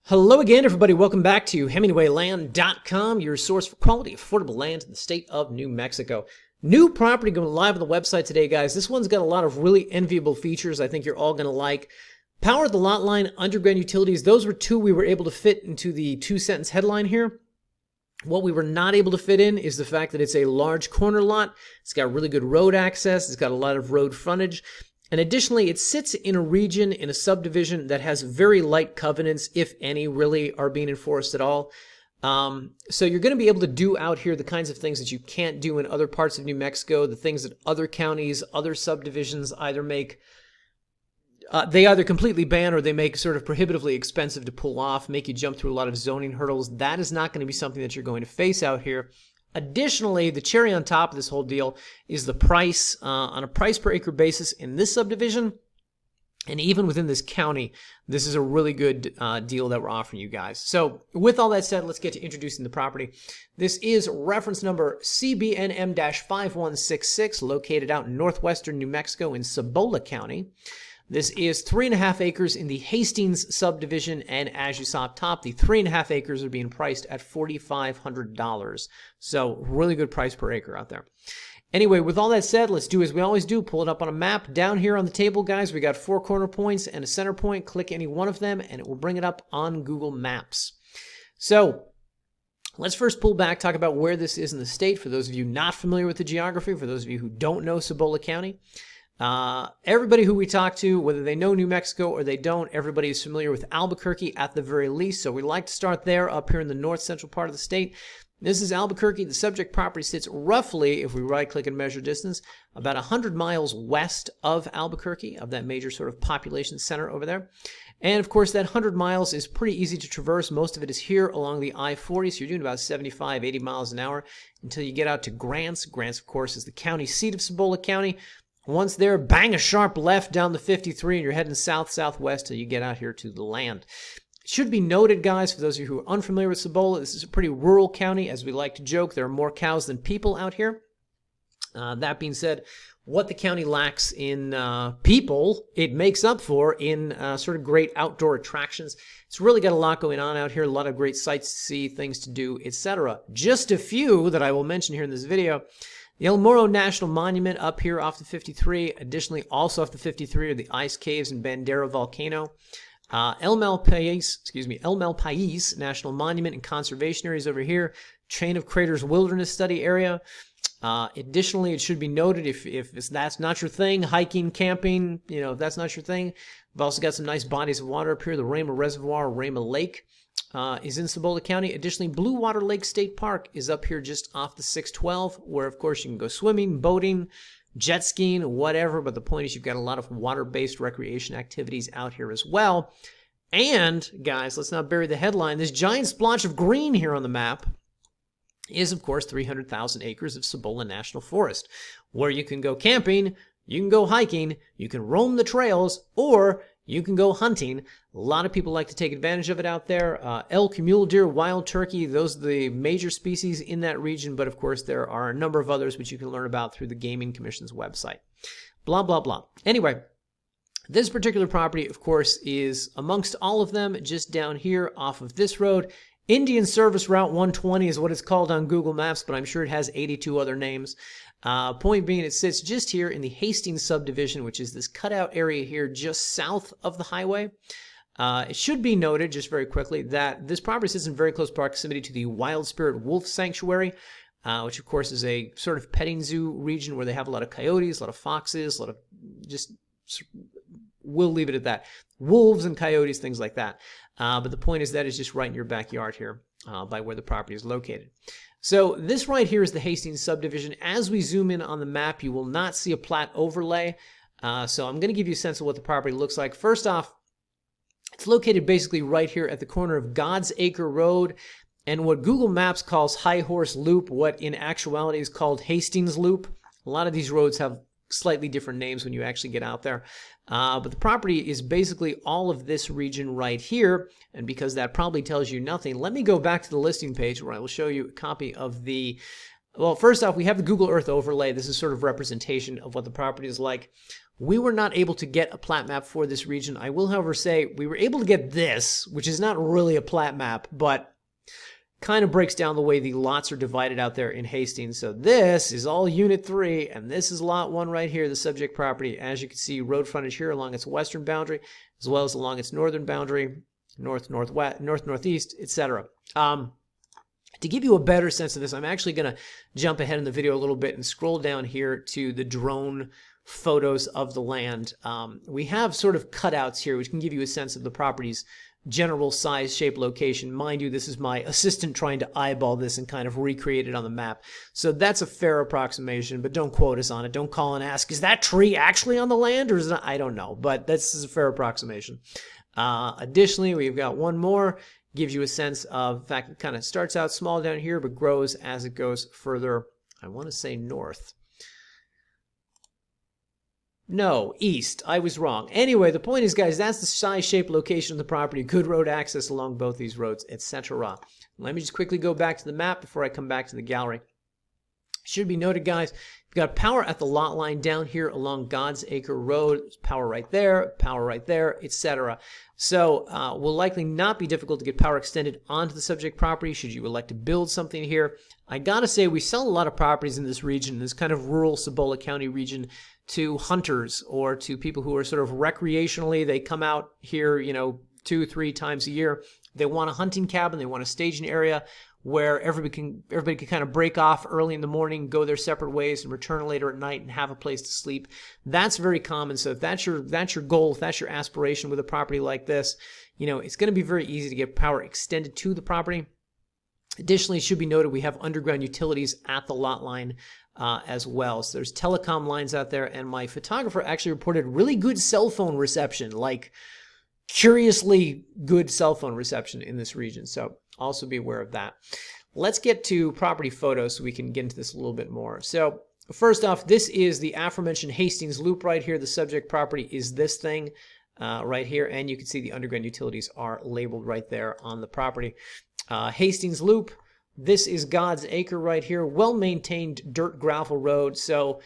Hello again, everybody. Welcome back to HemingwayLand.com, your source for quality, affordable land in the state of New Mexico. New property going live on the website today, guys. This one's got a lot of really enviable features I think you're all going to like. Power at the lot line, underground utilities. Those were two we were able to fit into the two-sentence headline here. What we were not able to fit in is the fact that it's a large corner lot. It's got really good road access. It's got a lot of road frontage. And additionally, it sits in a region, in a subdivision that has very light covenants, if any, really are being enforced at all. So you're going to be able to do out here the kinds of things that you can't do in other parts of New Mexico, the things that other counties, other subdivisions either make, they either completely ban or they make sort of prohibitively expensive to pull off, make you jump through a lot of zoning hurdles. That is not going to be something that you're going to face out here. Additionally, the cherry on top of this whole deal is the price. On a price per acre basis in this subdivision, and even within this county, this is a really good deal that we're offering you guys. So with all that said, let's get to introducing the property. This is reference number CBNM-5166, located out in northwestern New Mexico in Cibola County. This is 3.5 acres in the Hastings subdivision, and as you saw up top, the 3.5 acres are being priced at $4,500. So really good price per acre out there. Anyway, with all that said, let's do as we always do, pull it up on a map. Down here on the table, guys, we got 4 corner points and a center point. Click any one of them, and it will bring it up on Google Maps. So let's first pull back, talk about where this is in the state. For those of you not familiar with the geography, for those of you who don't know Cibola County, everybody who we talk to, whether they know New Mexico or they don't, everybody is familiar with Albuquerque at the very least. So we like to start there up here in the north central part of the state. This is Albuquerque. The subject property sits roughly, if we right click and measure distance, about 100 miles west of Albuquerque, of that major sort of population center over there. And of course, that 100 miles is pretty easy to traverse. Most of it is here along the I-40, so you're doing about 75, 80 miles an hour until you get out to Grants. Grants, of course, is the county seat of Cibola County. Once there, bang a sharp left down the 53, and you're heading south-southwest till you get out here to the land. It should be noted, guys, for those of you who are unfamiliar with Cibola, this is a pretty rural county. As we like to joke, there are more cows than people out here. That being said, what the county lacks in people, it makes up for in sort of great outdoor attractions. It's really got a lot going on out here, a lot of great sights to see, things to do, etc. Just a few that I will mention here in this video. The El Morro National Monument up here off the 53. Additionally, also off the 53 are the ice caves and Bandera Volcano. El Malpais National Monument and Conservation Areas over here. Chain of Craters Wilderness Study Area. Additionally, it should be noted if that's not your thing, hiking, camping, if that's not your thing, we've also got some nice bodies of water up here. The Ramah Reservoir, Ramah Lake, is in Cibola County. Additionally, Blue Water Lake State Park is up here just off the 612, where, of course, you can go swimming, boating, jet skiing, whatever. But the point is you've got a lot of water-based recreation activities out here as well. And, guys, let's not bury the headline. This giant splotch of green here on the map is, of course, 300,000 acres of Cibola National Forest, where you can go camping, you can go hiking, you can roam the trails, or you can go hunting. A lot of people like to take advantage of it out there. Elk, mule deer, wild turkey, those are the major species in that region. But of course, there are a number of others which you can learn about through the Gaming Commission's website. Blah, blah, blah. Anyway, this particular property, of course, is amongst all of them just down here off of this road. Indian Service Route 120 is what it's called on Google Maps, but I'm sure it has 82 other names. Point being, it sits just here in the Hastings subdivision, which is this cutout area here just south of the highway. It should be noted, just very quickly, that this property sits in very close proximity to the Wild Spirit Wolf Sanctuary, which, of course, is a sort of petting zoo region where they have a lot of coyotes, a lot of foxes, a lot of just, we'll leave it at that, wolves and coyotes, things like that. But the point is that is just right in your backyard here by where the property is located. So this right here is the Hastings subdivision. As we zoom in on the map, you will not see a plat overlay. So I'm going to give you a sense of what the property looks like. First off, it's located basically right here at the corner of God's Acre Road and what Google Maps calls High Horse Loop, what in actuality is called Hastings Loop. A lot of these roads have slightly different names when you actually get out there. But the property is basically all of this region right here. And because that probably tells you nothing, let me go back to the listing page where I will show you a copy of the, well, first off, we have the Google Earth overlay. This is sort of representation of what the property is like. We were not able to get a plat map for this region. I will, however, say we were able to get this, which is not really a plat map, but kind of breaks down the way the lots are divided out there in Hastings. So this is all Unit 3, and this is Lot 1 right here, the subject property. As you can see, road frontage here along its western boundary, as well as along its northern boundary, north, northwest, north, northeast, etc. To give you a better sense of this, I'm actually going to jump ahead in the video a little bit and scroll down here to the drone photos of the land. We have sort of cutouts here, which can give you a sense of the property's general size, shape, location. Mind you, this is my assistant trying to eyeball this and kind of recreate it on the map. So that's a fair approximation, but don't quote us on it. Don't call and ask, is that tree actually on the land or is it? I don't know, but this is a fair approximation. Additionally, we've got one more. Gives you a sense of, in fact, it kind of starts out small down here, but grows as it goes further, I want to say north. No, east. I was wrong. Anyway, the point is, guys, that's the size, shape, location of the property. Good road access along both these roads, etc. Let me just quickly go back to the map before I come back to the gallery. Should be noted, guys, you've got power at the lot line down here along God's Acre Road. There's power right there, etc. So will likely not be difficult to get power extended onto the subject property should you elect to build something here. I gotta say, we sell a lot of properties in this region, this kind of rural Cibola County region, to hunters or to people who are sort of recreationally, they come out here, 2-3 times a year. They want a hunting cabin, they want a staging area where everybody can kind of break off early in the morning, go their separate ways, and return later at night and have a place to sleep. That's very common. So if that's your goal, if that's your aspiration with a property like this, it's going to be very easy to get power extended to the property. Additionally, it should be noted we have underground utilities at the lot line as well. So there's telecom lines out there, and my photographer actually reported really good cell phone reception, like curiously good cell phone reception in this region. So also be aware of that. Let's get to property photos so we can get into this a little bit more. So first off, this is the aforementioned Hastings Loop right here. The subject property is this thing right here, and you can see the underground utilities are labeled right there on the property. Hastings Loop, this is God's Acre right here, well-maintained dirt gravel road. So,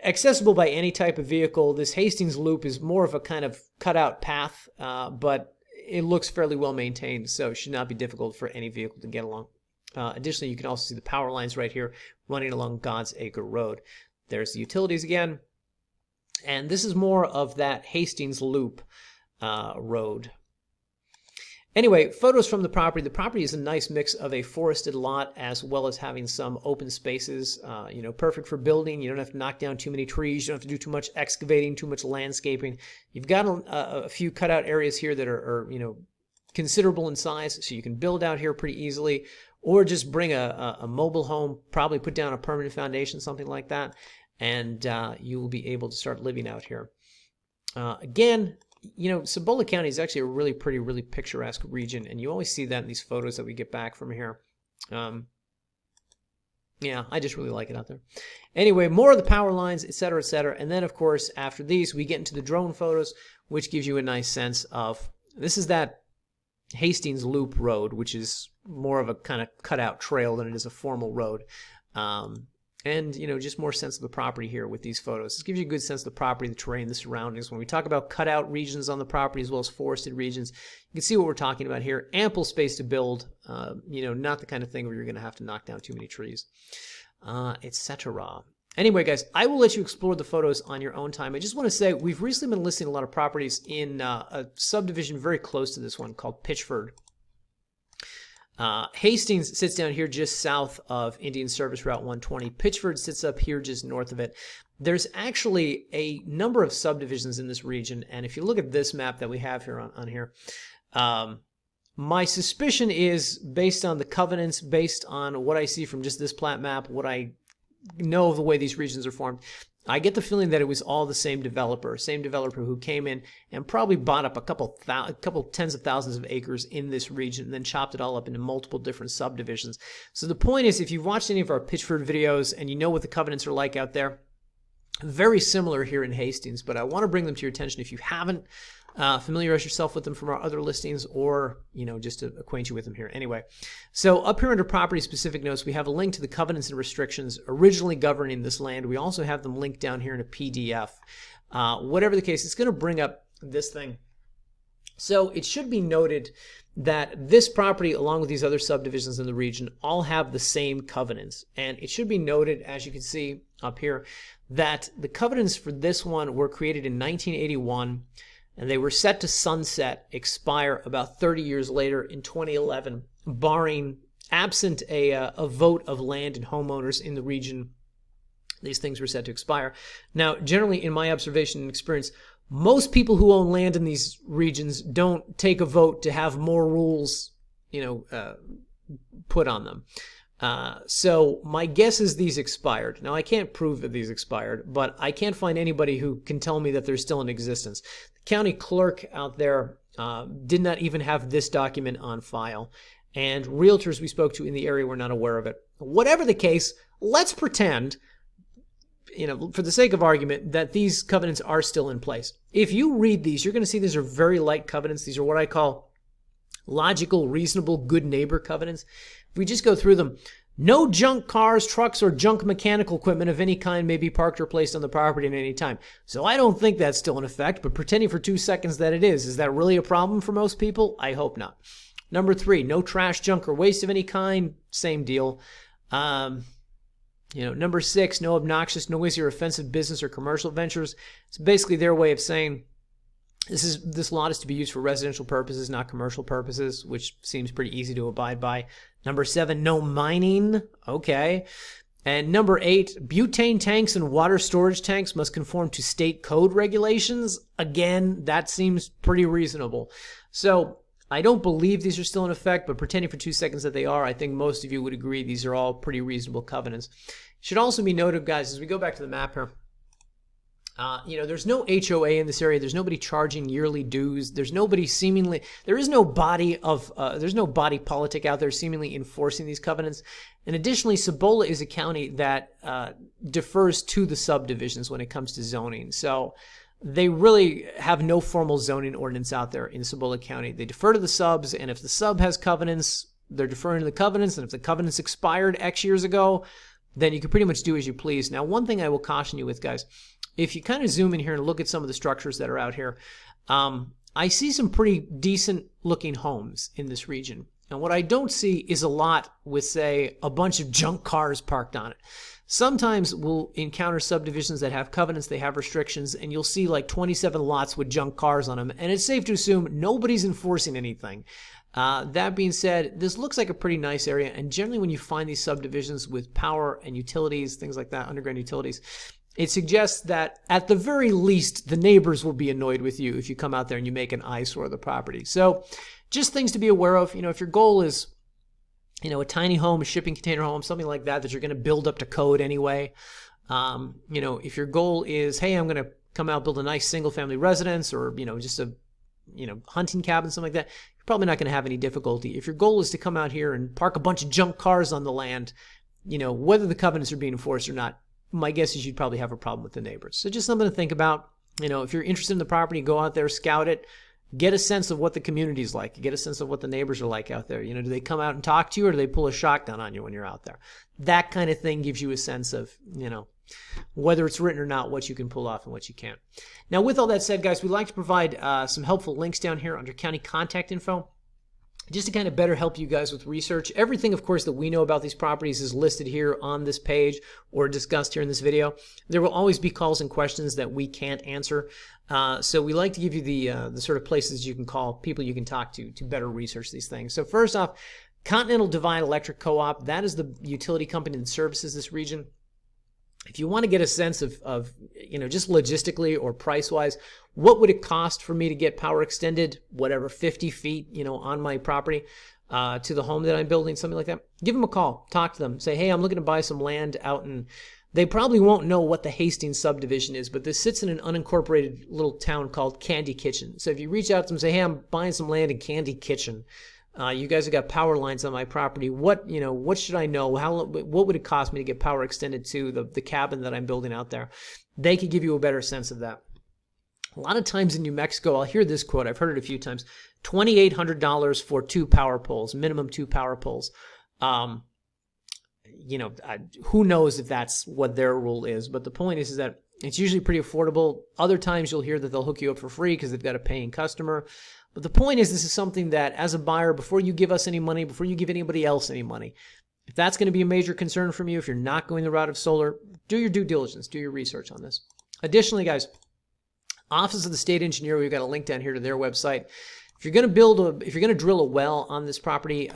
accessible by any type of vehicle. This Hastings Loop is more of a kind of cutout path, but it looks fairly well maintained, so it should not be difficult for any vehicle to get along. Additionally, you can also see the power lines right here running along God's Acre Road. There's the utilities again, and this is more of that Hastings Loop road. Anyway, photos from the property. The property is a nice mix of a forested lot as well as having some open spaces, perfect for building. You don't have to knock down too many trees. You don't have to do too much excavating, too much landscaping. You've got a few cutout areas here that are considerable in size, so you can build out here pretty easily, or just bring a mobile home, probably put down a permanent foundation, something like that, and you will be able to start living out here. Again, Cibola County is actually a really pretty, really picturesque region, and you always see that in these photos that we get back from here. Yeah, I just really like it out there. Anyway, more of the power lines, etc., etc. And then, of course, after these, we get into the drone photos, which gives you a nice sense of, this is that Hastings Loop Road, which is more of a kind of cutout trail than it is a formal road. And, just more sense of the property here with these photos. This gives you a good sense of the property, the terrain, the surroundings. When we talk about cutout regions on the property as well as forested regions, you can see what we're talking about here. Ample space to build, not the kind of thing where you're going to have to knock down too many trees, etc. Anyway, guys, I will let you explore the photos on your own time. I just want to say we've recently been listing a lot of properties in a subdivision very close to this one called Pitchford. Hastings sits down here just south of Indian Service Route 120. Pitchford sits up here just north of it. There's actually a number of subdivisions in this region, and if you look at this map that we have here on here, my suspicion is, based on the covenants, based on what I see from just this plat map, what I know of the way these regions are formed, I get the feeling that it was all the same developer who came in and probably bought up a couple tens of thousands of acres in this region and then chopped it all up into multiple different subdivisions. So the point is, if you've watched any of our Pitchford videos and you know what the covenants are like out there, very similar here in Hastings, but I want to bring them to your attention if you haven't. Familiarize yourself with them from our other listings, or, just to acquaint you with them here. Anyway, so up here under property specific notes, we have a link to the covenants and restrictions originally governing this land. We also have them linked down here in a PDF. Whatever the case, it's going to bring up this thing. So it should be noted that this property, along with these other subdivisions in the region, all have the same covenants. And it should be noted, as you can see up here, that the covenants for this one were created in 1981, and they were set to sunset, expire about 30 years later in 2011, absent a vote of land and homeowners in the region. These things were set to expire. Now, generally, in my observation and experience, most people who own land in these regions don't take a vote to have more rules, put on them. So my guess is these expired. Now, I can't prove that these expired, but I can't find anybody who can tell me that they're still in existence. The county clerk out there did not even have this document on file, and realtors we spoke to in the area were not aware of it. Whatever the case, let's pretend, for the sake of argument, that these covenants are still in place. If you read these, you're going to see these are very light covenants. These are what I call logical, reasonable, good neighbor covenants. If we just go through them, no junk cars, trucks, or junk mechanical equipment of any kind may be parked or placed on the property at any time. So I don't think that's still in effect, but pretending for 2 seconds that it is that really a problem for most people? I hope not. Number 3, no trash, junk, or waste of any kind. Same deal. Number 6, no obnoxious, noisy, or offensive business or commercial ventures. It's basically their way of saying this lot is to be used for residential purposes, not commercial purposes, which seems pretty easy to abide by. Number 7, no mining. Okay. And number 8, butane tanks and water storage tanks must conform to state code regulations. Again, that seems pretty reasonable. So I don't believe these are still in effect, but pretending for 2 seconds that they are, I think most of you would agree these are all pretty reasonable covenants. Should also be noted, guys, as we go back to the map here, there's no HOA in this area. There's nobody charging yearly dues. There is no body politic out there seemingly enforcing these covenants. And additionally, Cibola is a county that defers to the subdivisions when it comes to zoning. So they really have no formal zoning ordinance out there in Cibola County. They defer to the subs, and if the sub has covenants, they're deferring to the covenants, and if the covenants expired X years ago, then you can pretty much do as you please. Now, one thing I will caution you with, guys, if you kind of zoom in here and look at some of the structures that are out here, I see some pretty decent looking homes in this region. And what I don't see is a lot with, say, a bunch of junk cars parked on it. Sometimes we'll encounter subdivisions that have covenants, they have restrictions, and you'll see like 27 lots with junk cars on them. And it's safe to assume nobody's enforcing anything. That being said, this looks like a pretty nice area. And generally when you find these subdivisions with power and utilities, things like that, underground utilities, it suggests that at the very least, the neighbors will be annoyed with you if you come out there and you make an eyesore of the property. So just things to be aware of. If your goal is, a tiny home, a shipping container home, something like that you're going to build up to code anyway. If your goal is, hey, I'm going to come out, build a nice single family residence, or, just a, hunting cabin, something like that, you're probably not going to have any difficulty. If your goal is to come out here and park a bunch of junk cars on the land, whether the covenants are being enforced or not, my guess is you'd probably have a problem with the neighbors. So just something to think about. If you're interested in the property, go out there, scout it, get a sense of what the community is like, get a sense of what the neighbors are like out there. Do they come out and talk to you, or do they pull a shotgun on you when you're out there? That kind of thing gives you a sense of, whether it's written or not, what you can pull off and what you can't. Now, with all that said, guys, we'd like to provide some helpful links down here under county contact info, just to kind of better help you guys with research. Everything, of course, that we know about these properties is listed here on this page or discussed here in this video. There will always be calls and questions that we can't answer. So we like to give you the sort of places you can call, people you can talk to better research these things. So first off, Continental Divide Electric Co-op, that is the utility company that services this region. If you want to get a sense of just logistically or price-wise, what would it cost for me to get power extended, 50 feet, on my property to the home that I'm building, something like that, give them a call, talk to them, say, hey, I'm looking to buy some land out in, they probably won't know what the Hastings subdivision is, but this sits in an unincorporated little town called Candy Kitchen. So if you reach out to them and say, hey, I'm buying some land in Candy Kitchen, you guys have got power lines on my property. What should I know? What would it cost me to get power extended to the cabin that I'm building out there? They could give you a better sense of that. A lot of times in New Mexico, I'll hear this quote. I've heard it a few times. $2,800 for 2 power poles, minimum 2 power poles. Who knows if that's what their rule is, but the point is that it's usually pretty affordable. Other times you'll hear that they'll hook you up for free because they've got a paying customer. But the point is, this is something that as a buyer, before you give us any money, before you give anybody else any money, if that's going to be a major concern from you, if you're not going the route of solar, do your due diligence, do your research on this. Additionally, guys, Office of the State Engineer, we've got a link down here to their website. If you're going to drill a well on this property,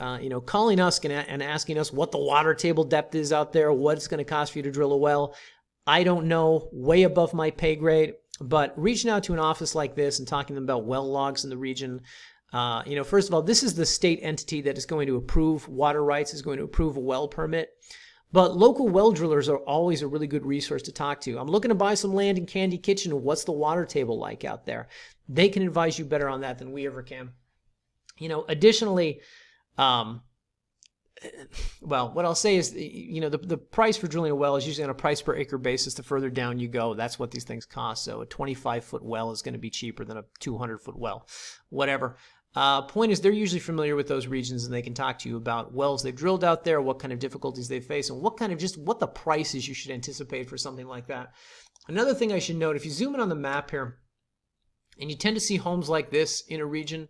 calling us and asking us what the water table depth is out there, what it's going to cost for you to drill a well, I don't know, way above my pay grade. But reaching out to an office like this and talking to them about well logs in the region, first of all, this is the state entity that is going to approve water rights, is going to approve a well permit. But local well drillers are always a really good resource to talk to. I'm looking to buy some land in Candy Kitchen. What's the water table like out there? They can advise you better on that than we ever can. Additionally, what I'll say is, the price for drilling a well is usually on a price per acre basis. The further down you go, that's what these things cost. So a 25-foot well is going to be cheaper than a 200-foot well, whatever. Point is, they're usually familiar with those regions, and they can talk to you about wells they've drilled out there, what kind of difficulties they face, and what the price is you should anticipate for something like that. Another thing I should note, if you zoom in on the map here, and you tend to see homes like this in a region,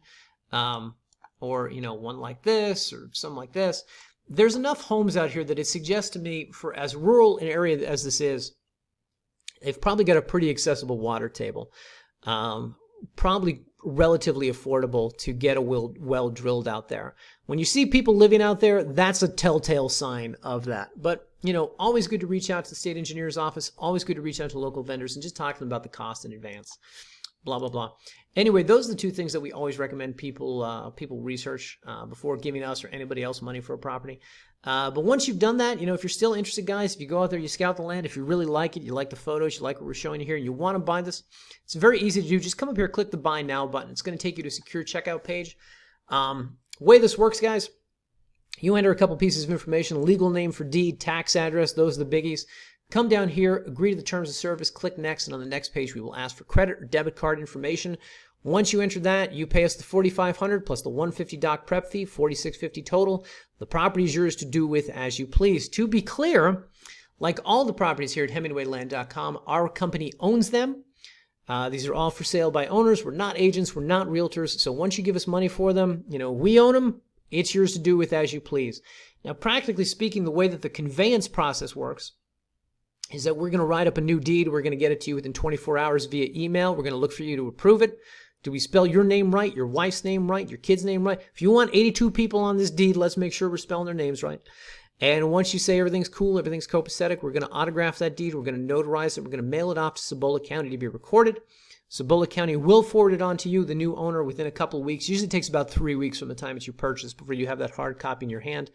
or one like this or something like this, there's enough homes out here that it suggests to me, for as rural an area as this is, they've probably got a pretty accessible water table. Probably relatively affordable to get a well drilled out there. When you see people living out there, that's a telltale sign of that. But, always good to reach out to the state engineer's office, always good to reach out to local vendors and just talk to them about the cost in advance. Blah, blah, blah. Anyway, those are the two things that we always recommend people research before giving us or anybody else money for a property. But once you've done that, if you're still interested, guys, if you go out there, you scout the land, if you really like it, you like the photos, you like what we're showing you here, and you want to buy this, it's very easy to do. Just come up here, click the Buy Now button. It's going to take you to a secure checkout page. Way this works, guys, you enter a couple pieces of information, legal name for deed, tax address, those are the biggies. Come down here, agree to the terms of service, click Next, and on the next page we will ask for credit or debit card information. Once you enter that, you pay us the $4,500 plus the $150 doc prep fee, $4,650 total. The property is yours to do with as you please. To be clear, like all the properties here at HemingwayLand.com, our company owns them. These are all for sale by owners. We're not agents. We're not realtors. So once you give us money for them, we own them. It's yours to do with as you please. Now, practically speaking, the way that the conveyance process works is that we're going to write up a new deed. We're going to get it to you within 24 hours via email. We're going to look for you to approve it. Do we spell your name right, your wife's name right, your kid's name right? If you want 82 people on this deed, let's make sure we're spelling their names right. And once you say everything's cool, everything's copacetic, we're going to autograph that deed. We're going to notarize it. We're going to mail it off to Cibola County to be recorded. Cibola County will forward it on to you, the new owner, within a couple of weeks. Usually takes about 3 weeks from the time that you purchase before you have that hard copy in your hand.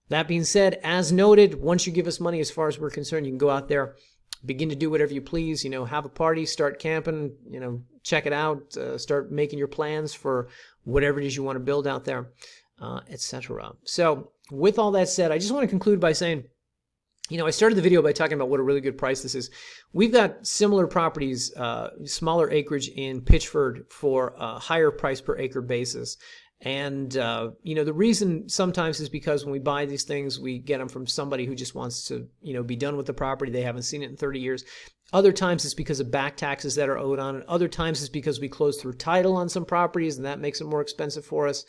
That being said, as noted, once you give us money, as far as we're concerned, you can go out there, begin to do whatever you please, have a party, start camping, check it out, start making your plans for whatever it is you want to build out there, etc. So with all that said, I just want to conclude by saying, I started the video by talking about what a really good price this is. We've got similar properties, smaller acreage in Pitchford for a higher price per acre basis. And, the reason sometimes is because when we buy these things, we get them from somebody who just wants to, be done with the property. They haven't seen it in 30 years. Other times it's because of back taxes that are owed on it. Other times it's because we close through title on some properties and that makes it more expensive for us,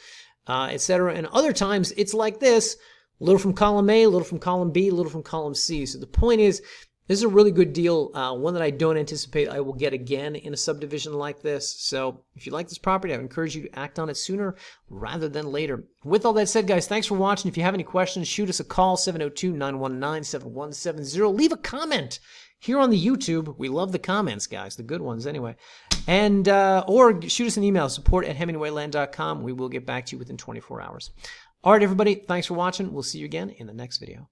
etc. And other times it's like this, a little from column A, a little from column B, a little from column C. So the point is, this is a really good deal, one that I don't anticipate I will get again in a subdivision like this. So if you like this property, I would encourage you to act on it sooner rather than later. With all that said, guys, thanks for watching. If you have any questions, shoot us a call, 702-919-7170. Leave a comment here on the YouTube. We love the comments, guys, the good ones anyway. And or shoot us an email, support@HemingwayLand.com. We will get back to you within 24 hours. All right, everybody, thanks for watching. We'll see you again in the next video.